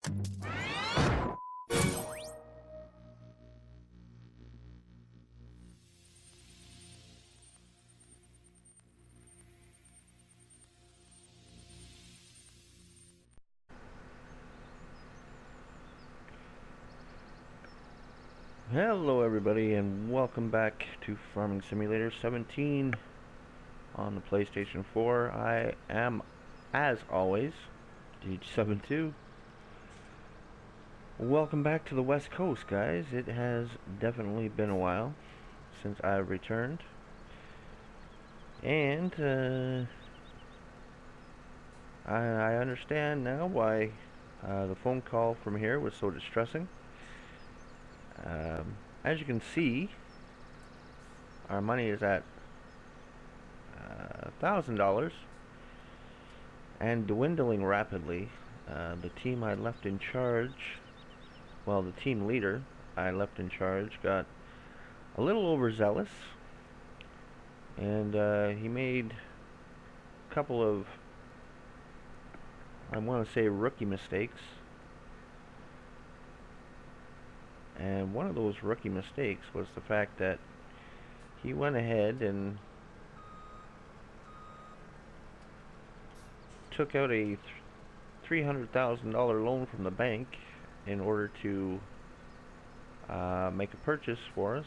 Hello everybody, and welcome back to Farming Simulator 17 on the PlayStation 4. I am, as always, DH72. Welcome back to the West Coast, guys. It has definitely been a while since I've returned. And I understand now why the phone call from here was so distressing. As you can see, our money is at $1,000 and dwindling rapidly. The team I left in charge, well, the team leader I left in charge got a little overzealous, and he made a couple of, I want to say, rookie mistakes. And one of those rookie mistakes was the fact that he went ahead and took out a $300,000 loan from the bank in order to make a purchase for us.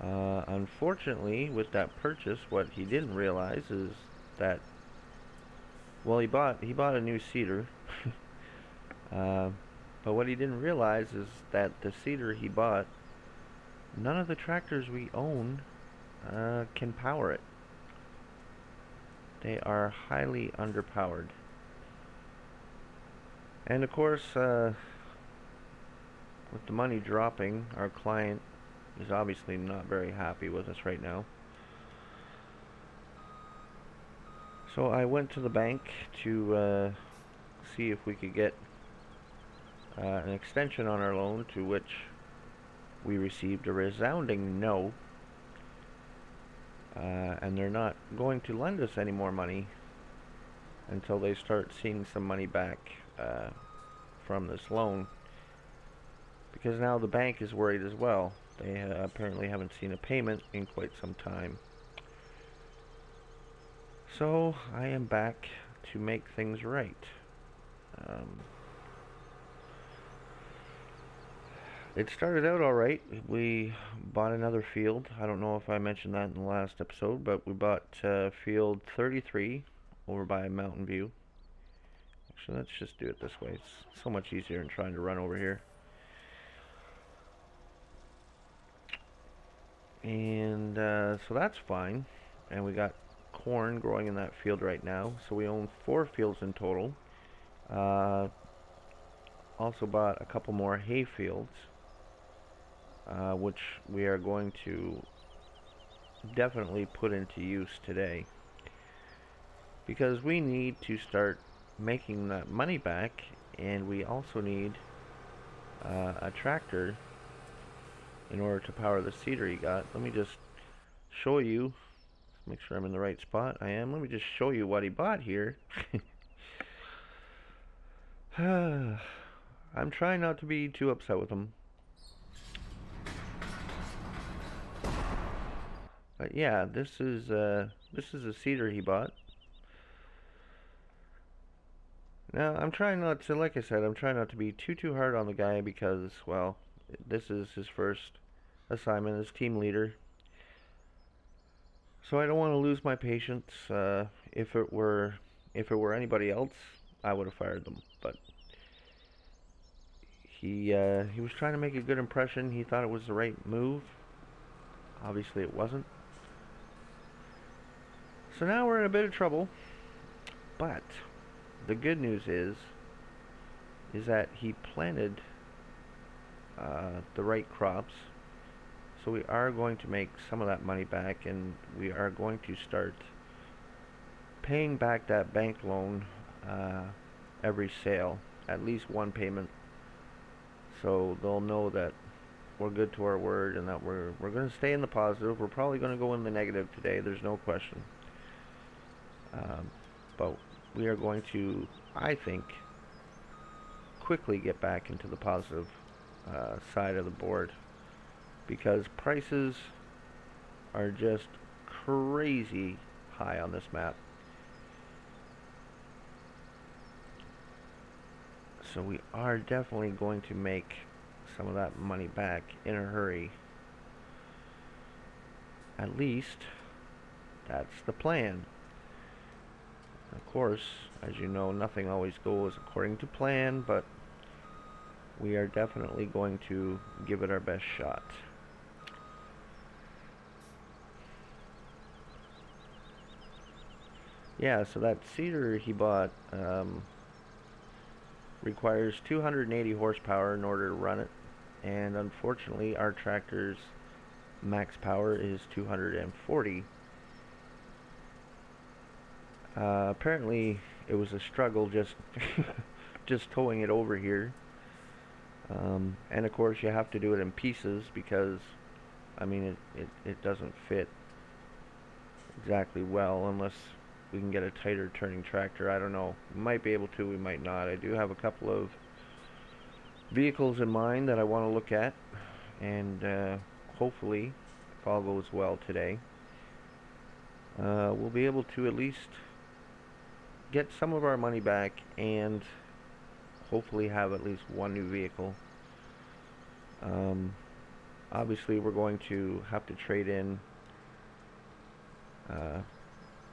Unfortunately, with that purchase, what he didn't realize is that, well, he bought a new seeder. But what he didn't realize is that the seeder he bought, none of the tractors we own can power it. They are highly underpowered. And of course, with the money dropping, our client is obviously not very happy with us right now. So I went to the bank to see if we could get an extension on our loan, to which we received a resounding no, and they're not going to lend us any more money until they start seeing some money back from this loan, because now the bank is worried as well. They apparently haven't seen a payment in quite some time. So I am back to make things right. It started out alright. We bought another field. I don't know if I mentioned that in the last episode, but we bought field 33 over by Mountain View. Actually, let's just do it this way. It's so much easier than trying to run over here. And so that's fine. And we got corn growing in that field right now. So we own 4 fields in total. Also bought a couple more hay fields, which we are going to definitely put into use today, because we need to start making that money back, and we also need a tractor in order to power the seeder he got. Let me just show you, make sure I'm in the right spot. I am. Let me just show you what he bought here. I'm trying not to be too upset with him. But yeah, this is a seeder he bought. Now, I'm trying not to, like I said, I'm trying not to be too hard on the guy, because, well, this is his first assignment as team leader. So I don't want to lose my patience. If it were anybody else, I would have fired them. But he was trying to make a good impression. He thought it was the right move. Obviously, it wasn't. So now we're in a bit of trouble. But the good news is that he planted the right crops. So we are going to make some of that money back, and we are going to start paying back that bank loan every sale, at least one payment, so they'll know that we're good to our word and that we're going to stay in the positive. We're probably going to go in the negative today, there's no question, but we are going to, I think, quickly get back into the positive side of the board, because prices are just crazy high on this map. So we are definitely going to make some of that money back in a hurry. At least that's the plan. Of course, as you know, nothing always goes according to plan, but we are definitely going to give it our best shot. Yeah, so that seeder he bought requires 280 horsepower in order to run it, and unfortunately our tractor's max power is 240. Apparently it was a struggle just just towing it over here, and of course you have to do it in pieces because I mean it doesn't fit exactly well unless we can get a tighter turning tractor. I don't know. We might be able to, we might not. I do have a couple of vehicles in mind that I want to look at, and hopefully, if all goes well today, we'll be able to at least get some of our money back and hopefully have at least one new vehicle. Obviously, we're going to have to trade in.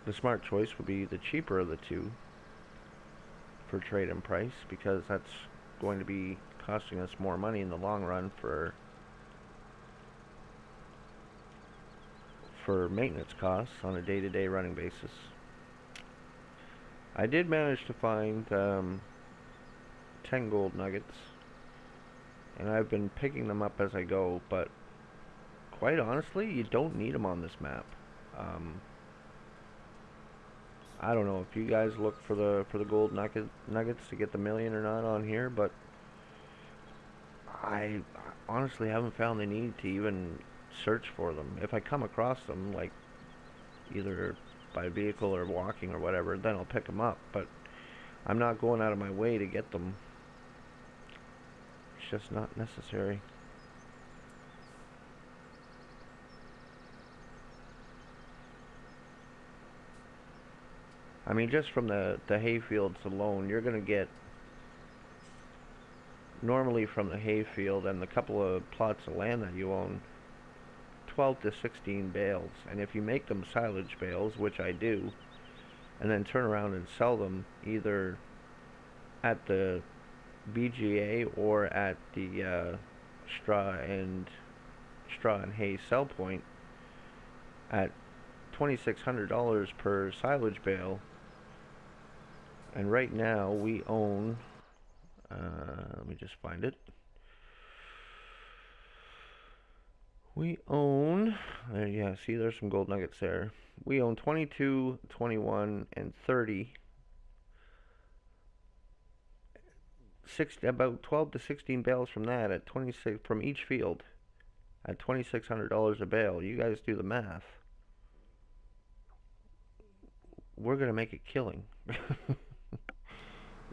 The smart choice would be the cheaper of the two for trade-in price, because that's going to be costing us more money in the long run for maintenance costs on a day-to-day running basis. I did manage to find 10 gold nuggets, and I've been picking them up as I go, but quite honestly, you don't need them on this map. I don't know if you guys look for the gold nuggets to get the million or not on here, but I honestly haven't found the need to even search for them. If I come across them, like either by vehicle or walking or whatever, then I'll pick them up, but I'm not going out of my way to get them. It's just not necessary. I mean, just from the hay fields alone, you're going to get, normally from the hay field and the couple of plots of land that you own, 12 to 16 bales. And if you make them silage bales, which I do, and then turn around and sell them either at the BGA or at the straw and hay sell point at $2,600 per silage bale. And right now we own, let me just find it. We own, yeah, see there's some gold nuggets there. We own 22, 21, and 30. About 12 to 16 bales from that at 26 from each field at $2,600 a bale. You guys do the math. We're gonna make a killing.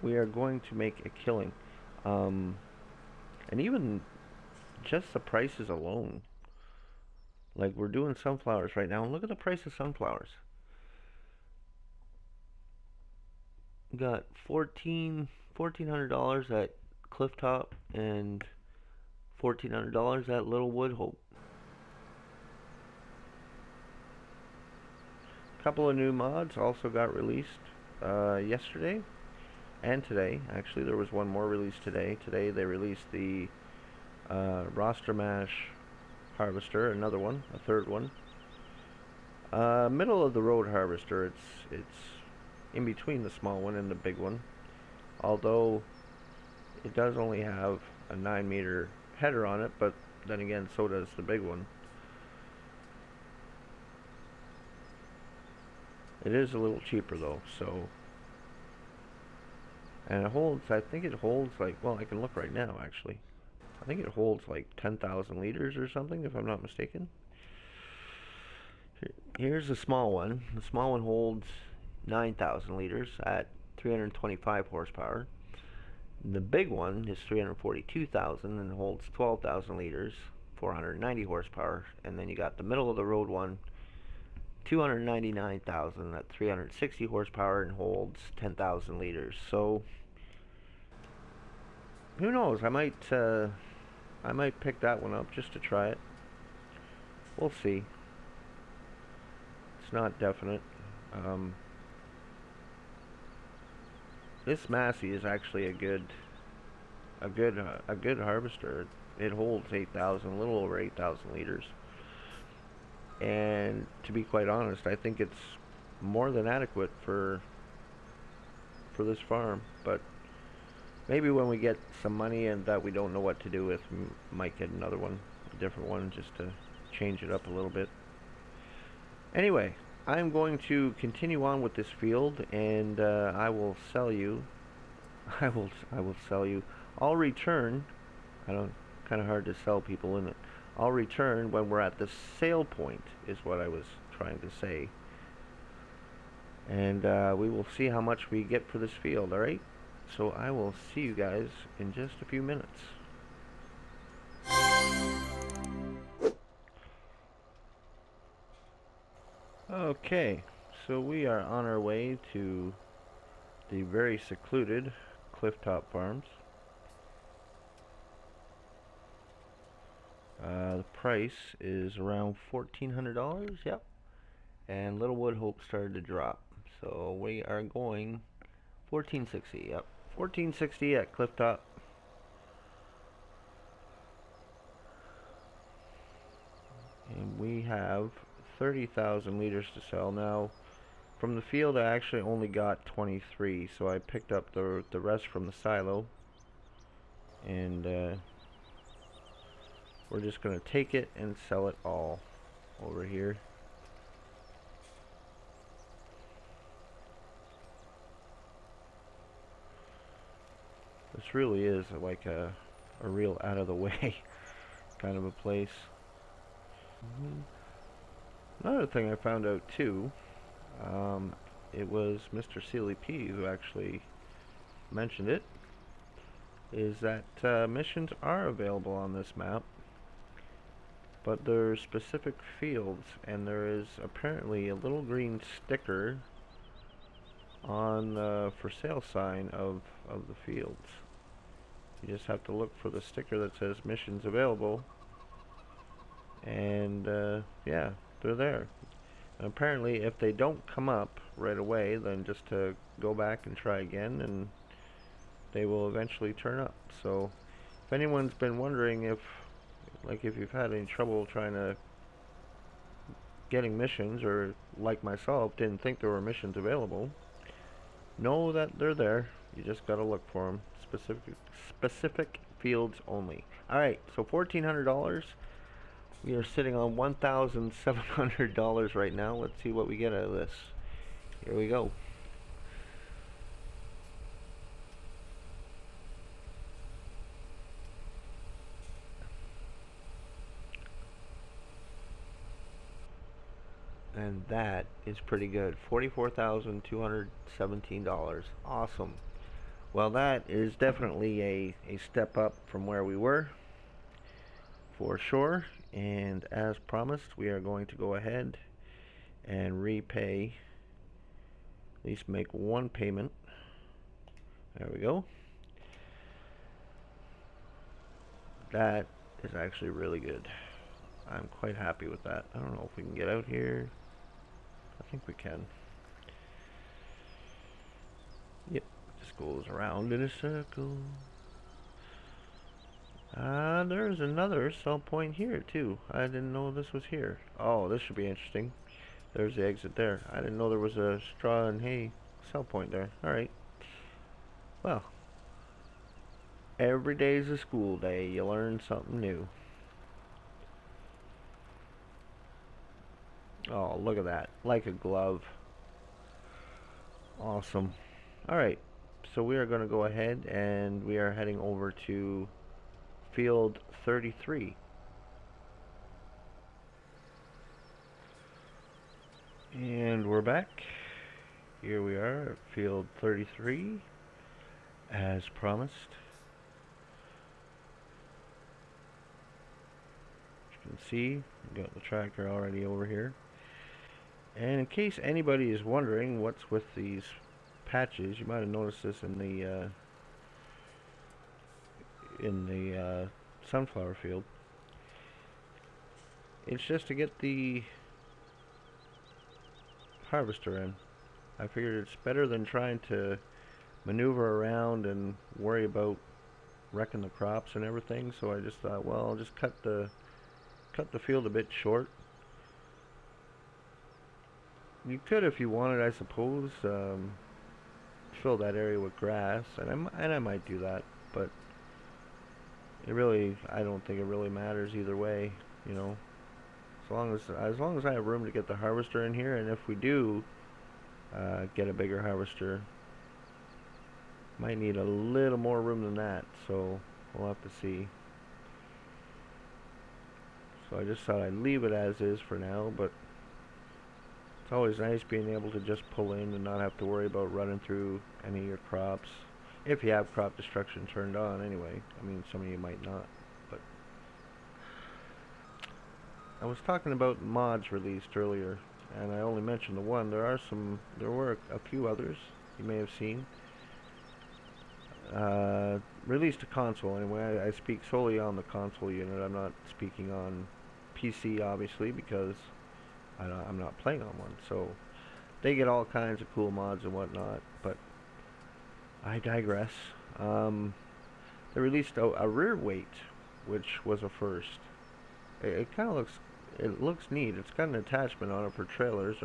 We are going to make a killing. And even just the prices alone. Like, we're doing sunflowers right now, and look at the price of sunflowers. We got $1,400 at Clifftop and $1,400 at Little Wood Hope. A couple of new mods also got released yesterday and today. Actually, there was one more released today. Today they released the roster mash harvester, another one, a third one. Middle of the road harvester. It's in between the small one and the big one. Although it does only have a 9-meter header on it, but then again, so does the big one. It is a little cheaper though, so. And it holds, I think it holds like, well, I can look right now actually. I think it holds like 10,000 liters or something, if I'm not mistaken. Here's the small one. The small one holds 9,000 liters at 325 horsepower. The big one is 342,000 and holds 12,000 liters, 490 horsepower, and then you got the middle of the road one, 299,000 at 360 horsepower and holds 10,000 liters. So who knows? I might pick that one up just to try it. We'll see. It's not definite. This Massey is actually a good harvester. It holds 8,000, a little over 8,000 liters. And to be quite honest, I think it's more than adequate for this farm. But maybe when we get some money and that we don't know what to do with, we might get another one, a different one, just to change it up a little bit. Anyway, I'm going to continue on with this field, and I will sell you. I will sell you. I'll return. I don't. Kind of hard to sell people, isn't it? I'll return when we're at the sale point, is what I was trying to say. And we will see how much we get for this field. All right. So I will see you guys in just a few minutes. Okay, so we are on our way to the very secluded Clifftop Farms. The price is around $1,400, yep. And Littlewood Hope started to drop. So we are going $1,460, yep. $1,460 at Clifftop. And we have 30,000 liters to sell. Now, from the field I actually only got 23, so I picked up the rest from the silo. And we're just going to take it and sell it all over here. This really is like a real out of the way kind of a place. Another thing I found out too, it was Mr. Sealy P who actually mentioned it, is that missions are available on this map, but there are specific fields, and there is apparently a little green sticker on the for sale sign of the fields. You just have to look for the sticker that says missions available, and yeah, they're there. And apparently if they don't come up right away, then just to go back and try again, and they will eventually turn up. So if anyone's been wondering if you've had any trouble trying to getting missions, or like myself didn't think there were missions available, know that they're there. You just gotta look for them. Specific fields only. Alright, so $1,400. We are sitting on $1,700 right now. Let's see what we get out of this. Here we go. And that is pretty good. $44,217. Awesome. Well, that is definitely a step up from where we were, for sure. And as promised, we are going to go ahead and repay, at least make one payment. There we go. That is actually really good. I'm quite happy with that. I don't know if we can get out here. I think we can. Yep, just goes around in a circle. There's another sell point here too. I didn't know this was here. Oh, this should be interesting. There's the exit there. I didn't know there was a straw and hay sell point there. Alright. Well, every day's a school day. You learn something new. Oh, look at that. Like a glove. Awesome. Alright, so we are going to go ahead and we are heading over to field 33. And we're back. Here we are at field 33. as promised. As you can see, we got the tractor already over here. And in case anybody is wondering what's with these patches, you might have noticed this in the sunflower field. It's just to get the harvester in. I figured it's better than trying to maneuver around and worry about wrecking the crops and everything. So I just thought, well, I'll just cut the field a bit short. You could, if you wanted, I suppose, fill that area with grass, and I might do that, but I don't think it really matters either way, you know. As long as I have room to get the harvester in here, and if we do get a bigger harvester, might need a little more room than that, so we'll have to see. So I just thought I'd leave it as is for now, but it's always nice being able to just pull in and not have to worry about running through any of your crops. If you have crop destruction turned on anyway. I mean, some of you might not, but I was talking about mods released earlier, and I only mentioned the one. There were a few others you may have seen. Released to console anyway. I speak solely on the console unit. I'm not speaking on PC, obviously, because I'm not playing on one. So they get all kinds of cool mods and whatnot, but I digress. They released a rear weight, which was a first. It kind of looks neat. It's got an attachment on it for trailers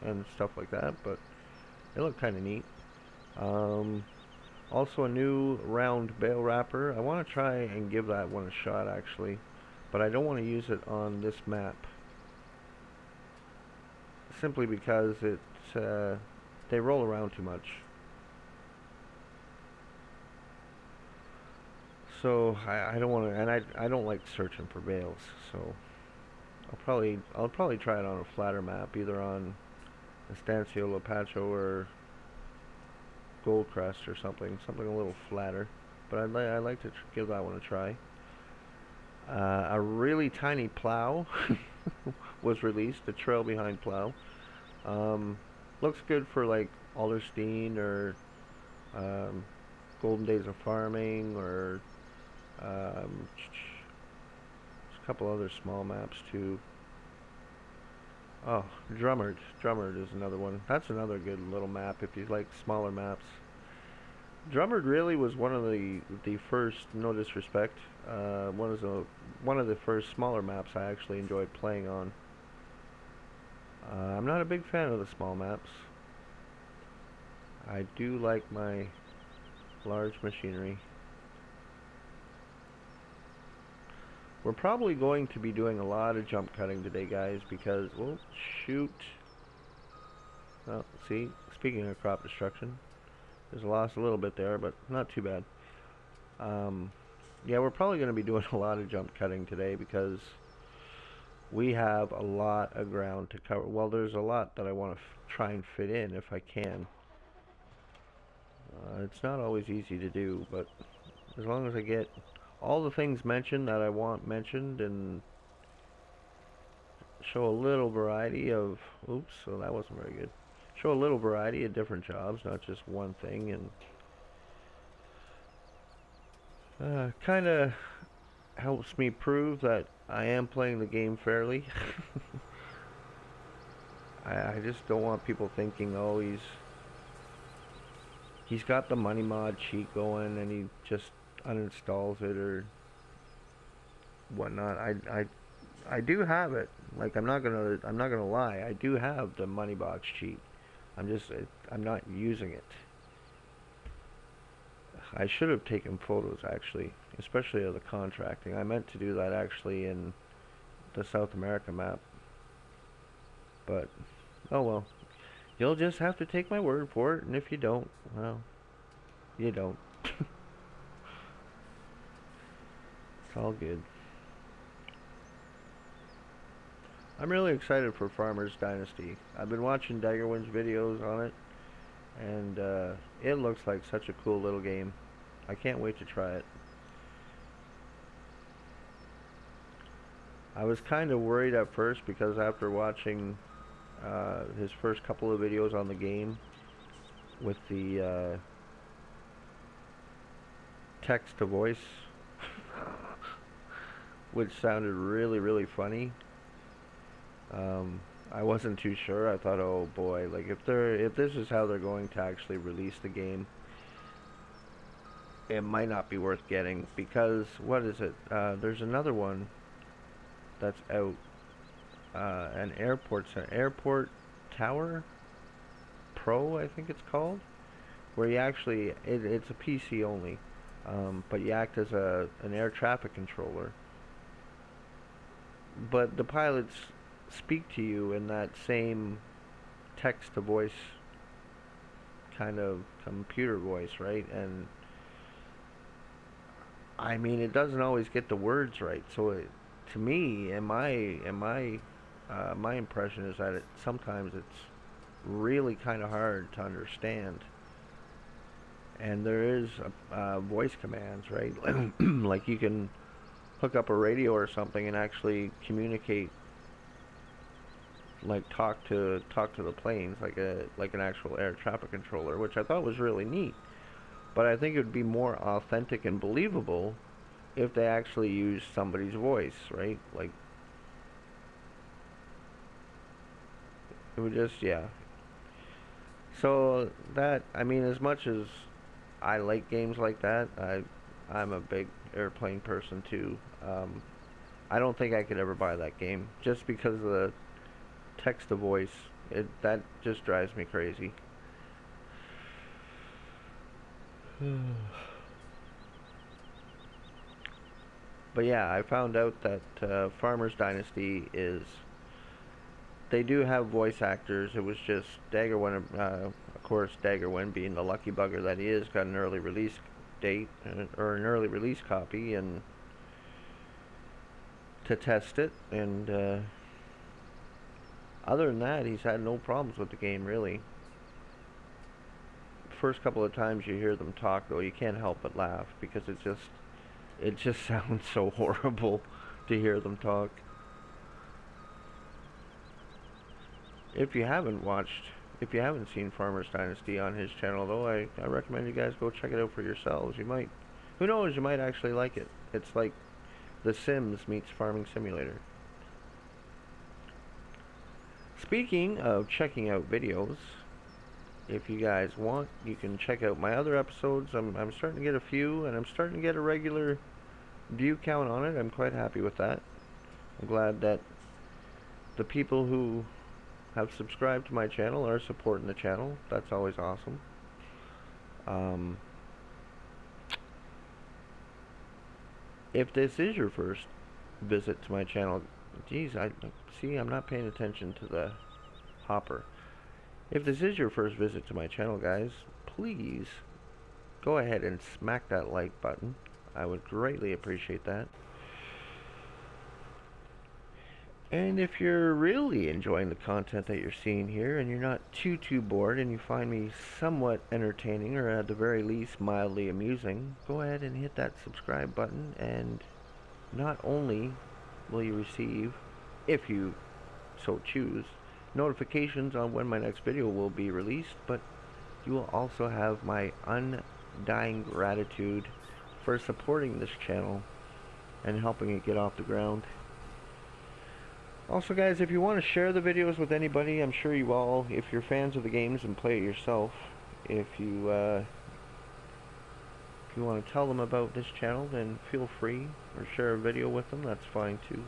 and stuff like that, but it looked kind of neat. Also a new round bale wrapper. I want to try and give that one a shot actually, but I don't want to use it on this map. Simply because they roll around too much. So I don't want to, and I don't like searching for bales. So I'll probably try it on a flatter map, either on Estancia Lapacho or Goldcrest or something a little flatter. But I'd like to give that one a try. A really tiny plow was released, a trail behind plow. Looks good for like Alderstein or Golden Days of Farming, or there's a couple other small maps too. Oh, Drummond is another one. That's another good little map if you like smaller maps. Drummond really was one of the first, no disrespect, one of the first smaller maps I actually enjoyed playing on. I'm not a big fan of the small maps. I do like my large machinery. We're probably going to be doing a lot of jump cutting today, guys, because, oh, shoot. Well, see, speaking of crop destruction, there's lost a little bit there, but not too bad. Yeah, we're probably going to be doing a lot of jump cutting today because we have a lot of ground to cover. Well, there's a lot that I want to try and fit in if I can. It's not always easy to do, but as long as I get all the things mentioned that I want mentioned and show a little variety of, oops, so that wasn't very good. Show a little variety of different jobs, not just one thing, and kind of helps me prove that I am playing the game fairly. I just don't want people thinking, oh, he's got the money mod cheat going and he just uninstalls it or whatnot. I do have it. Like, I'm not gonna lie. I do have the money box cheat. I'm not using it. I should have taken photos actually, especially of the contracting. I meant to do that actually in the South America map, but oh well. You'll just have to take my word for it, and if you don't, well, you don't. It's all good. I'm really excited for Farmer's Dynasty. I've been watching Daggerwind's videos on it, and it looks like such a cool little game. I can't wait to try it. I was kind of worried at first because after watching his first couple of videos on the game with the text to voice, which sounded really, really funny. I wasn't too sure. I thought, oh boy, like if this is how they're going to actually release the game, it might not be worth getting, because what is it? There's another one that's out, an airport tower pro, I think it's called, where you actually it's a PC only, but you act as an air traffic controller, but the pilots speak to you in that same text to voice kind of computer voice, right? And I mean, it doesn't always get the words right. So to me, and my impression is that sometimes it's really kind of hard to understand. And there is voice commands, right? Like you can hook up a radio or something and actually communicate, like talk to the planes like an actual air traffic controller, which I thought was really neat. But I think it would be more authentic and believable if they actually used somebody's voice, right? Like it would just, yeah. So that, I mean, as much as I like games like that, I'm a big airplane person too. I don't think I could ever buy that game just because of the text to voice. That just drives me crazy. But yeah, I found out that Farmer's Dynasty is, they do have voice actors. It was just Daggerwin, of course, Daggerwin being the lucky bugger that he is, got an early release date, or an early release copy, and to test it, and other than that, he's had no problems with the game, really. First couple of times you hear them talk, though, you can't help but laugh, because it just sounds so horrible to hear them talk. If you haven't seen Farmer's Dynasty on his channel, though, I recommend you guys go check it out for yourselves. You might, who knows, you might actually like it. It's like The Sims meets Farming Simulator. Speaking of checking out videos, if you guys want, you can check out my other episodes. I'm starting to get a few, and I'm starting to get a regular view count on it. I'm quite happy with that. I'm glad that the people who have subscribed to my channel are supporting the channel. That's always awesome. If this is your first visit to my channel, geez, I'm not paying attention to the hopper. If this is your first visit to my channel, guys, please go ahead and smack that like button. I would greatly appreciate that. And if you're really enjoying the content that you're seeing here, and you're not too bored, and you find me somewhat entertaining, or at the very least mildly amusing, go ahead and hit that subscribe button, and not only will you receive, if you so choose, notifications on when my next video will be released, but you will also have my undying gratitude for supporting this channel and helping it get off the ground. Also, guys, if you want to share the videos with anybody, I'm sure you all, if you're fans of the games and play it yourself, if you want to tell them about this channel, then feel free, or share a video with them. That's fine too.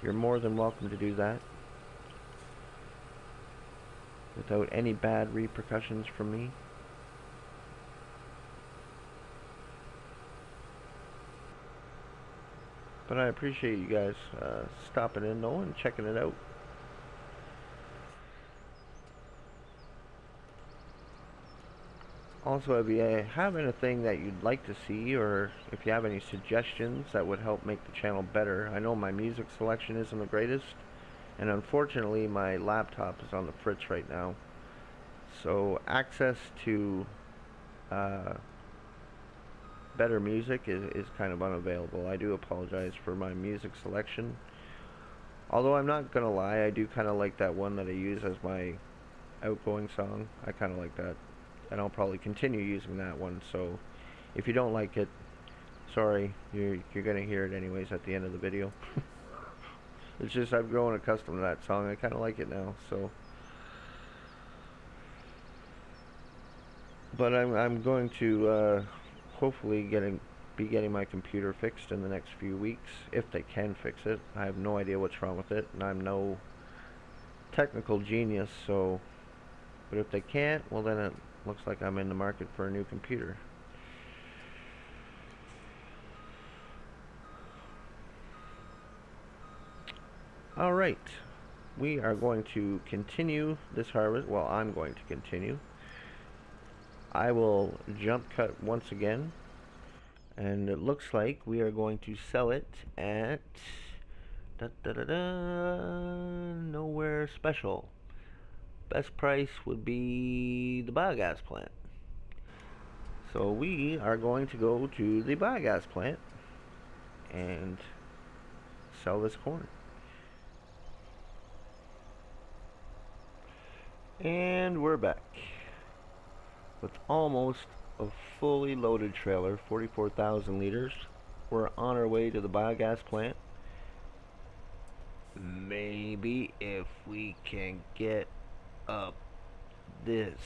You're more than welcome to do that without any bad repercussions from me. But I appreciate you guys stopping in, though, and checking it out. Also, if you have anything that you'd like to see, or if you have any suggestions that would help make the channel better, I know my music selection isn't the greatest, and unfortunately my laptop is on the fritz right now. So access to better music is kind of unavailable. I do apologize for my music selection. Although I'm not gonna lie, I do kind of like that one that I use as my outgoing song. I kind of like that, and I'll probably continue using that one. So if you don't like it, sorry, you're gonna hear it anyways at the end of the video. It's just I've grown accustomed to that song. I kind of like it now. So, but I'm going to hopefully be getting my computer fixed in the next few weeks if they can fix it. I have no idea what's wrong with it, and I'm no technical genius. So, but if they can't, well then it looks like I'm in the market for a new computer. Alright, we are going to continue this harvest. Well, I'm going to continue. I will jump cut once again, and it looks like we are going to sell it at nowhere special. Best price would be the biogas plant. So we are going to go to the biogas plant and sell this corn. And we're back with almost a fully loaded trailer, 44,000 liters. We're on our way to the biogas plant. Maybe if we can get up this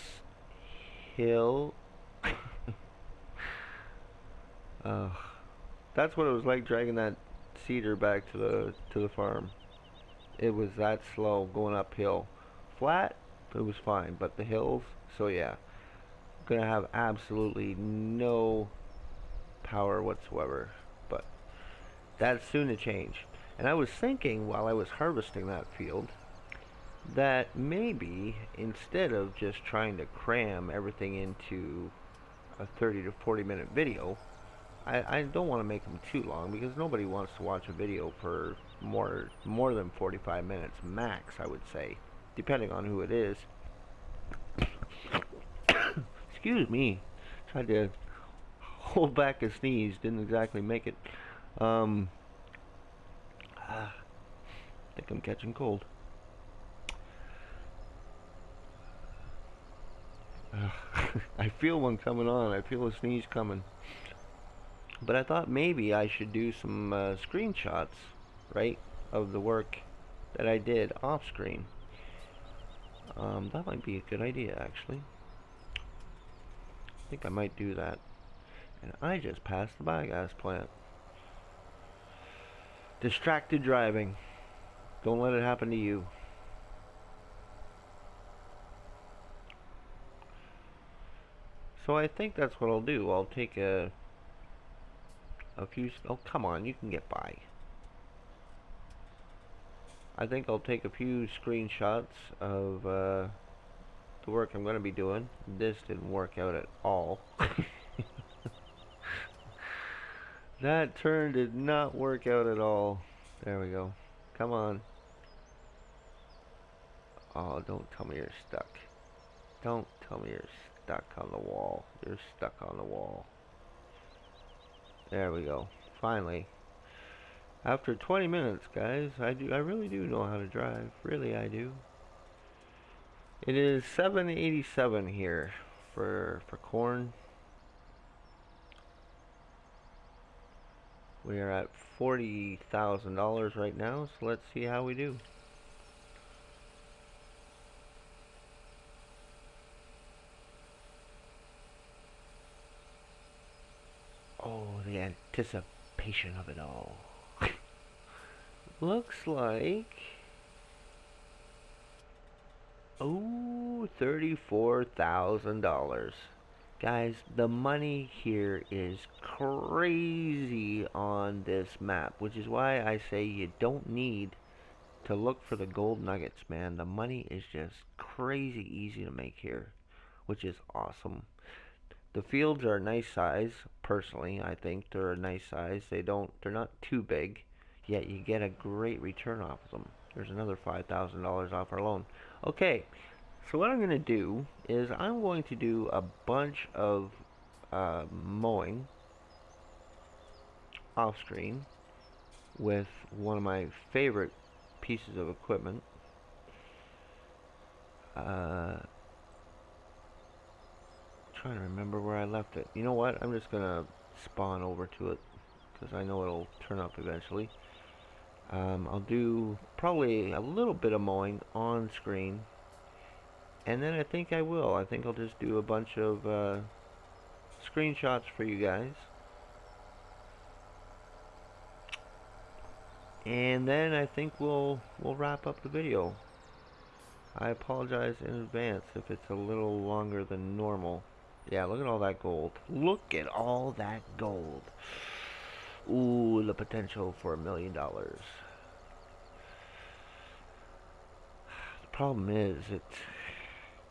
hill. That's what it was like dragging that cedar back to the farm. It was that slow going uphill. Flat, it was fine, but the hills, so yeah, gonna have absolutely no power whatsoever, but that's soon to change. And I was thinking while I was harvesting that field that maybe instead of just trying to cram everything into a 30 to 40 minute video, I don't want to make them too long, because nobody wants to watch a video for more than 45 minutes max, I would say, depending on who it is. Excuse me. Tried to hold back a sneeze. Didn't exactly make it. I think I'm catching cold. I feel one coming on. I feel a sneeze coming. But I thought maybe I should do some screenshots, right, of the work that I did off screen. That might be a good idea, actually. I think I might do that. And I just passed the biogas plant. Distracted driving. Don't let it happen to you. So I think that's what I'll do. I'll take a few... Oh, come on, you can get by. I think I'll take a few screenshots of the work I'm going to be doing. This didn't work out at all. That turn did not work out at all. There we go. Come on. Oh, don't tell me you're stuck. Don't tell me you're stuck on the wall. You're stuck on the wall. There we go. Finally. After 20 minutes, guys, I really do know how to drive. Really, I do. It is 787 here for corn. We are at $40,000 right now, so let's see how we do. Oh, the anticipation of it all. Looks like, oh, $34,000. Guys, the money here is crazy on this map, which is why I say you don't need to look for the gold nuggets, man. The money is just crazy easy to make here, which is awesome. The fields are a nice size. Personally, I think they're a nice size. They're not too big, yet you get a great return off of them. There's another $5,000 off our loan. Okay, so what I'm going to do is I'm going to do a bunch of mowing off screen with one of my favorite pieces of equipment. Trying to remember where I left it. You know what? I'm just gonna spawn over to it because I know it'll turn up eventually. I'll do probably a little bit of mowing on screen, and then I think I'll just do a bunch of screenshots for you guys, and then I think we'll wrap up the video. I apologize in advance if it's a little longer than normal. Yeah, look at all that gold. Look at all that gold. Ooh, the potential for $1 million. The problem is, it's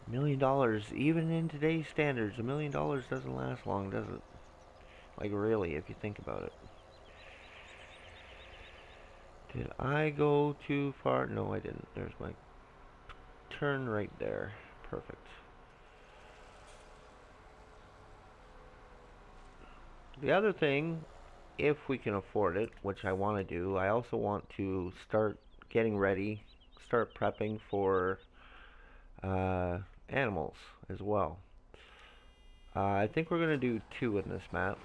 $1 million, even in today's standards, $1 million doesn't last long, does it? Like, really, if you think about it. Did I go too far? No, I didn't. There's my turn right there. Perfect. The other thing, if we can afford it, which I want to do, I also want to start getting ready, start prepping for animals as well. I think we're going to do 2 in this map.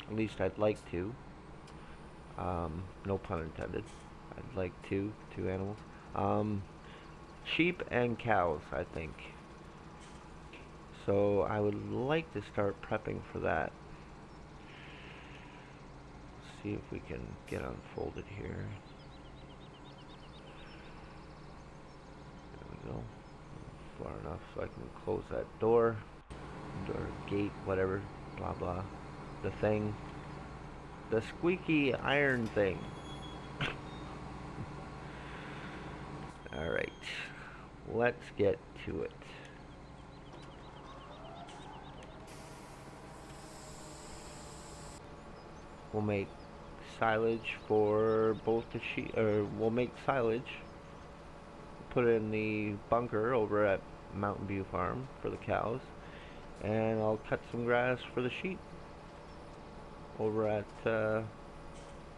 At least I'd like to. No pun intended. I'd like two animals. Sheep and cows, I think. So I would like to start prepping for that. See if we can get unfolded here. There we go. Far enough so I can close that door, gate, whatever, blah blah. The thing, the squeaky iron thing. Alright, let's get to it. We'll make silage for both the sheep, or we'll make silage, put it in the bunker over at Mountain View Farm for the cows, and I'll cut some grass for the sheep over at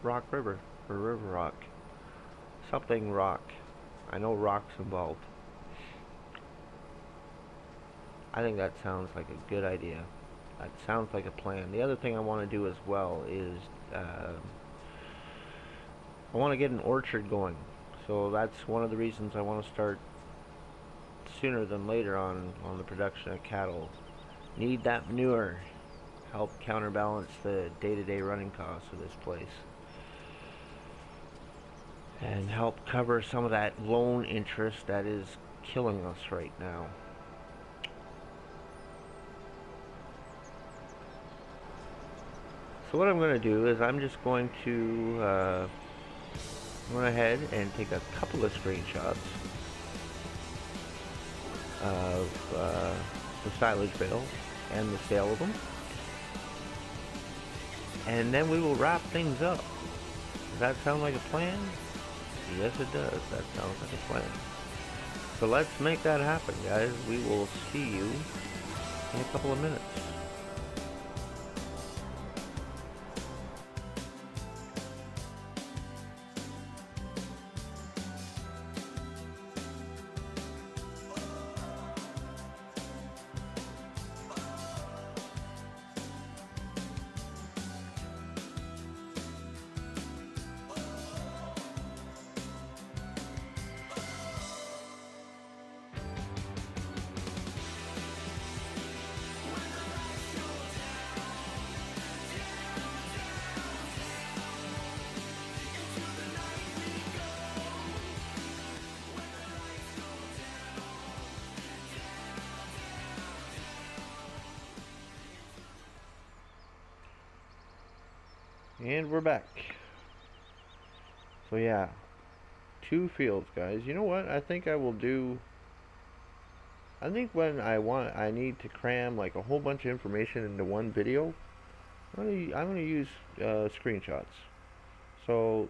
Rock River, or River Rock. Something rock. I know rock's involved. I think that sounds like a good idea. That sounds like a plan. The other thing I want to do as well is I want to get an orchard going. So that's one of the reasons I want to start sooner than later on the production of cattle. Need that manure. Help counterbalance the day-to-day running costs of this place. And help cover some of that loan interest that is killing us right now. So what I'm going to do is I'm just going to go ahead and take a couple of screenshots of the silage bales and the sale of them. And then we will wrap things up. Does that sound like a plan? Yes, it does. That sounds like a plan. So let's make that happen, guys. We will see you in a couple of minutes. And we're back. So yeah, 2 fields, guys. You know what? I think when I need to cram like a whole bunch of information into one video, I'm gonna use screenshots. So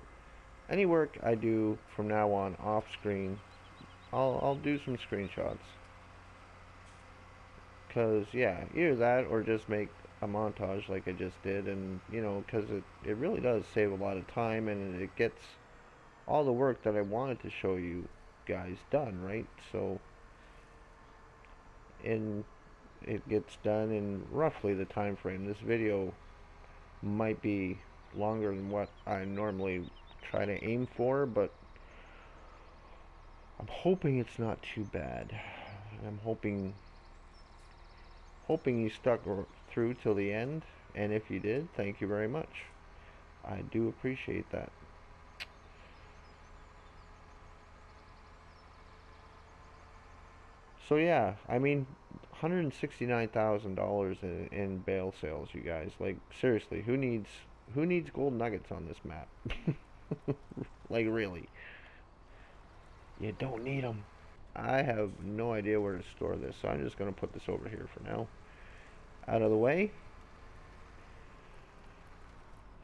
any work I do from now on off screen, I'll do some screenshots. Cause yeah, either that or just make a montage like I just did, and you know, because it really does save a lot of time, and it gets all the work that I wanted to show you guys done, right? So, and it gets done in roughly the time frame. This video might be longer than what I normally try to aim for, but I'm hoping it's not too bad. I'm hoping you stuck through till the end, and if you did, thank you very much. I do appreciate that. So yeah, I mean, $169,000 in bale sales, you guys. Like seriously, who needs gold nuggets on this map? Like really, you don't need them. I have no idea where to store this, so I'm just gonna put this over here for now, out of the way.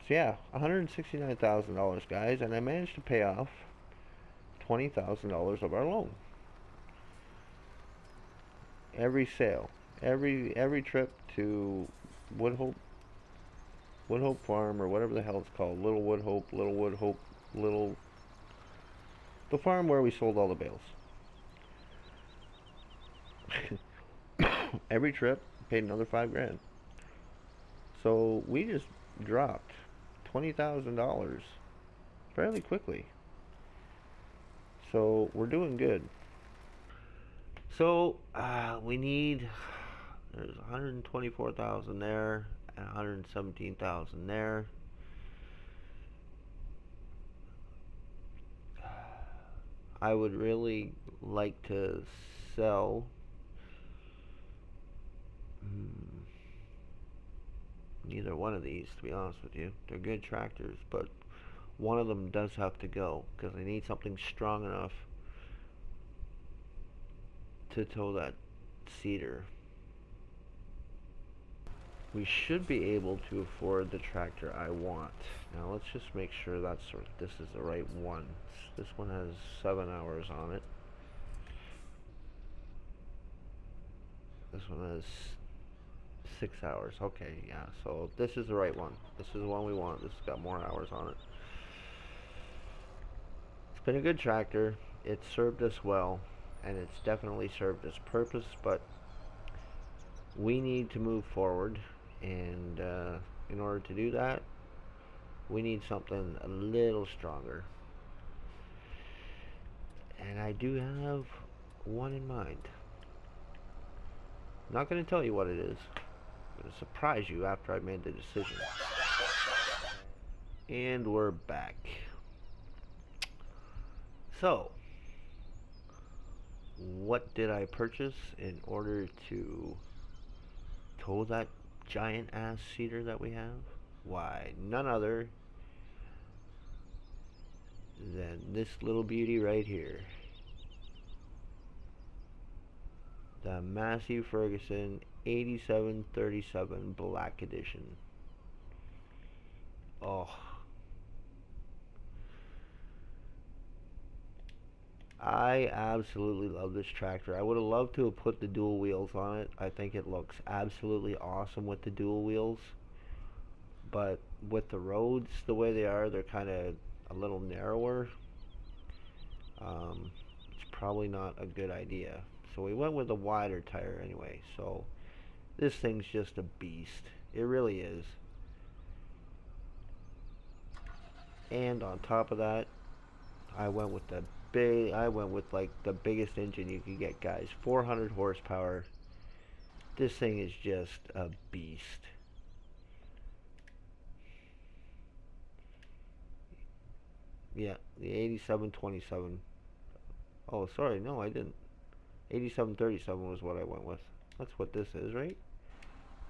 So yeah, $169,000, guys, and I managed to pay off $20,000 of our loan. Every sale, every trip to Woodhope Woodhope Farm, or whatever the hell it's called, Little Woodhope, Little the farm where we sold all the bales. Every trip paid another 5 grand. So we just dropped $20,000 fairly quickly. So we're doing good. So we need, there's 124,000 there and 117,000 there. I would really like to sell neither one of these, to be honest with you. They're good tractors, but one of them does have to go because I need something strong enough to tow that cedar. We should be able to afford the tractor I want. Now let's just make sure this is the right one. This one has 7 hours on it. This one has 6 hours. Okay, yeah, so this is the right one. This is the one we want. This has got more hours on it. It's been a good tractor. It's served us well, and it's definitely served its purpose, but we need to move forward, and in order to do that, we need something a little stronger. And I do have one in mind. I'm not going to tell you what it is. I'm going to surprise you after I made the decision. And we're back. So, what did I purchase in order to tow that giant ass cedar that we have? Why, none other than this little beauty right here. The Massey Ferguson 8737 Black Edition. Oh, I absolutely love this tractor. I would have loved to have put the dual wheels on it. I think it looks absolutely awesome with the dual wheels. But with the roads the way they are, they're kind of a little narrower. It's probably not a good idea. So we went with a wider tire anyway. So this thing's just a beast. It really is. And on top of that, I went with like the biggest engine you could get, guys. 400 horsepower. This thing is just a beast. Yeah, the 8727. Oh, sorry, no, I didn't. 8737 was what I went with. That's what this is, right?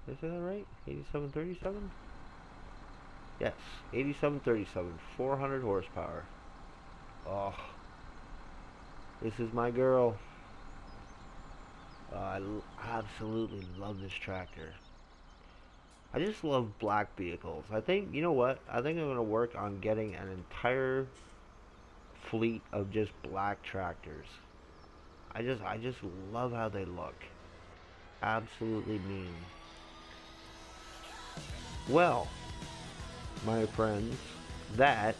Is that right? 8737? Yes, 8737, 400 horsepower. Oh, this is my girl. I absolutely love this tractor. I just love black vehicles. I think, you know what? I think I'm going to work on getting an entire fleet of just black tractors. I just love how they look. Absolutely mean. Well, my friends, that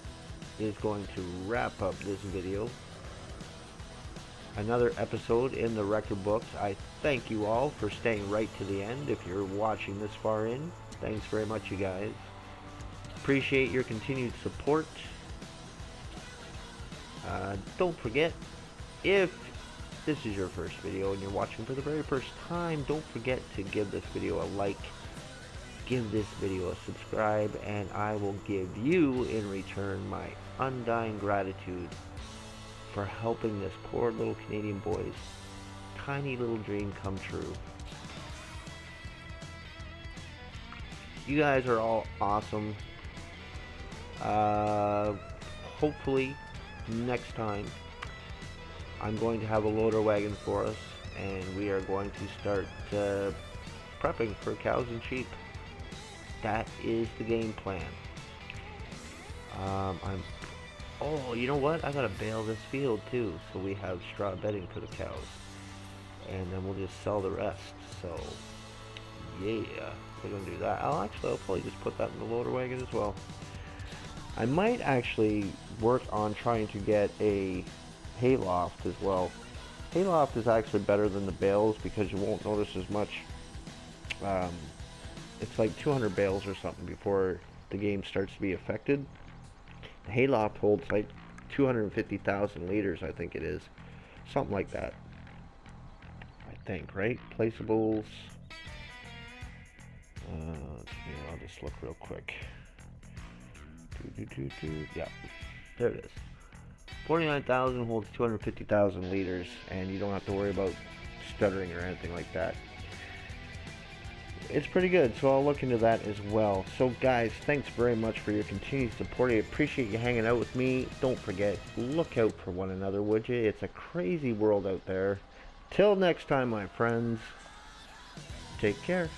is going to wrap up this video. Another episode in the record books. I thank you all for staying right to the end. If you're watching this far in, thanks very much, you guys. Appreciate your continued support. Don't forget, if this is your first video and you're watching for the very first time, don't forget to give this video a like, give this video a subscribe, and I will give you in return my undying gratitude for helping this poor little Canadian boy's tiny little dream come true. You guys are all awesome. Hopefully next time I'm going to have a loader wagon for us, and we are going to start prepping for cows and sheep. That is the game plan. Oh, you know what? I gotta bale this field too, so we have straw bedding for the cows, and then we'll just sell the rest. So yeah, we're gonna do that. I'll probably just put that in the loader wagon as well. I might actually work on trying to get a hayloft as well. Hayloft is actually better than the bales because you won't notice as much. It's like 200 bales or something before the game starts to be affected. The hayloft holds like 250,000 liters, I think it is. Something like that. I think, right? Placeables. Here, I'll just look real quick. Yeah, there it is. 49,000 holds 250,000 liters, and you don't have to worry about stuttering or anything like that. It's pretty good, so I'll look into that as well. So guys, thanks very much for your continued support. I appreciate you hanging out with me. Don't forget, look out for one another, would you? It's a crazy world out there. Till next time, my friends, take care.